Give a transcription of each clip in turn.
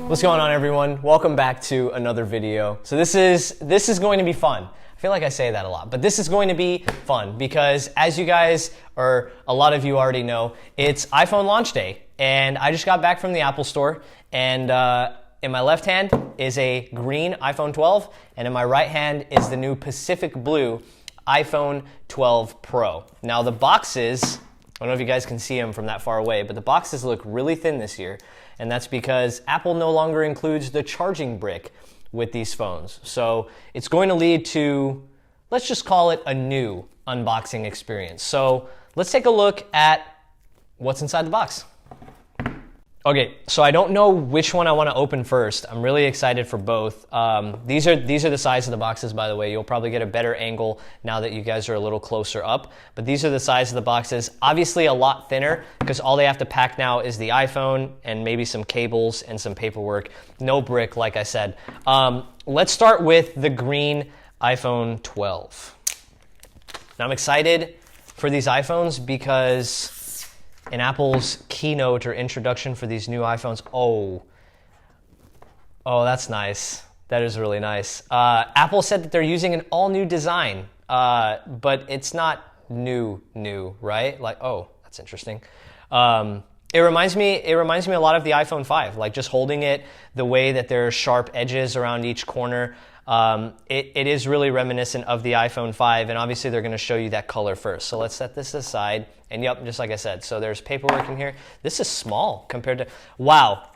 What's going on, everyone? Welcome back to another video. So this is going to be fun. I feel like I say that a lot, but this is going to be fun because, as you guys, or a lot of you already know, it's iPhone launch day, and I just got back from the Apple store, and in my left hand is a green iPhone 12, and in my right hand is the new Pacific Blue iPhone 12 Pro. Now the boxes, I don't know if you guys can see them from that far away, but the boxes look really thin this year, and that's because Apple no longer includes the charging brick with these phones. So it's going to lead to, let's just call it a new unboxing experience. So let's take a look at what's inside the box. Okay, so I don't know which one I want to open first. I'm really excited for both. These are the size of the boxes, by the way. You'll probably get a better angle now that you guys are a little closer up. But these are the size of the boxes. Obviously a lot thinner because all they have to pack now is the iPhone and maybe some cables and some paperwork. No brick, like I said. Let's start with the green iPhone 12. Now I'm excited for these iPhones because in Apple's keynote or introduction for these new iPhones, oh, that's nice. That is really nice. Apple said that they're using an all-new design, but it's not new, right? Like, oh, that's interesting. It reminds me a lot of the iPhone 5, like just holding it the way that there are sharp edges around each corner. It is really reminiscent of the iPhone 5, and obviously they're going to show you that color first. So let's set this aside, and yep, just like I said, so there's paperwork in here. This is small compared to, wow.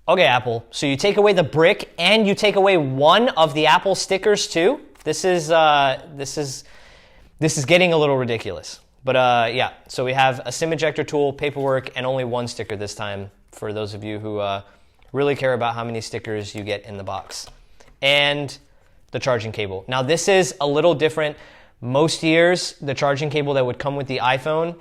Okay, Apple, so you take away the brick and you take away one of the Apple stickers too? This is getting a little ridiculous. But yeah, so we have a SIM ejector tool, paperwork, and only one sticker this time for those of you who really care about how many stickers you get in the box. And the charging cable. Now this is a little different. Most years, the charging cable that would come with the iPhone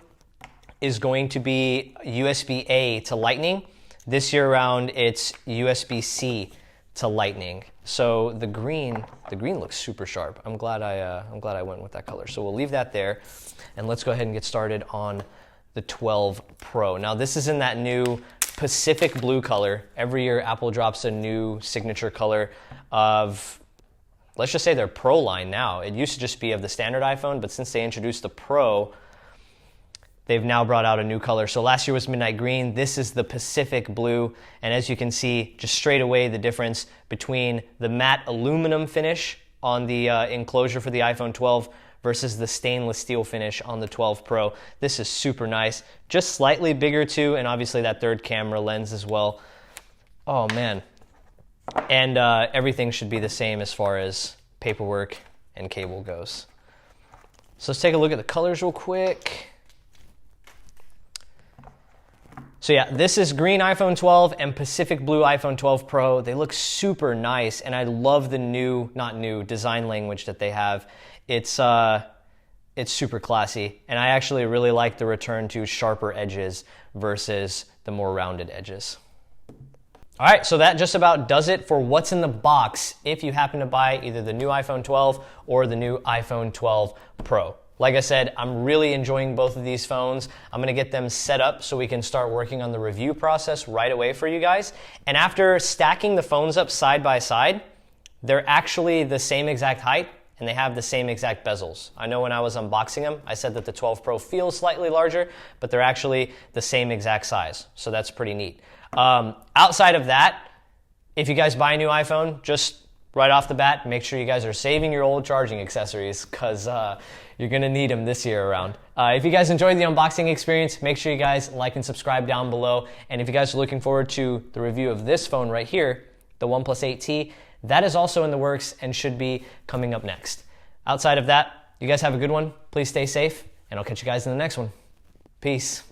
is going to be USB-A to Lightning. This year around, it's USB-C to Lightning. So the green looks super sharp. I'm glad I went with that color. So we'll leave that there, and let's go ahead and get started on the 12 Pro. Now this is in that new Pacific Blue color. Every year Apple drops a new signature color of, let's just say their Pro line now. It used to just be of the standard iPhone, but since they introduced the Pro, they've now brought out a new color. So last year was Midnight Green. This is the Pacific Blue. And as you can see, just straight away, the difference between the matte aluminum finish on the enclosure for the iPhone 12 versus the stainless steel finish on the 12 Pro. This is super nice. Just slightly bigger too, and obviously that third camera lens as well. Oh man. And everything should be the same as far as paperwork and cable goes. So let's take a look at the colors real quick. So yeah, this is green iPhone 12 and Pacific Blue iPhone 12 Pro. They look super nice, and I love the not new, design language that they have. It's super classy, and I actually really like the return to sharper edges versus the more rounded edges. All right, so that just about does it for what's in the box if you happen to buy either the new iPhone 12 or the new iPhone 12 Pro. Like I said, I'm really enjoying both of these phones. I'm gonna get them set up so we can start working on the review process right away for you guys. And after stacking the phones up side by side, they're actually the same exact height and they have the same exact bezels. I know when I was unboxing them, I said that the 12 Pro feels slightly larger, but they're actually the same exact size. So that's pretty neat. Outside of that, if you guys buy a new iPhone, just right off the bat, make sure you guys are saving your old charging accessories because you're gonna need them this year around. If you guys enjoyed the unboxing experience, make sure you guys like and subscribe down below. And if you guys are looking forward to the review of this phone right here, the OnePlus 8T, that is also in the works and should be coming up next. Outside of that, you guys have a good one. Please stay safe, and I'll catch you guys in the next one. Peace.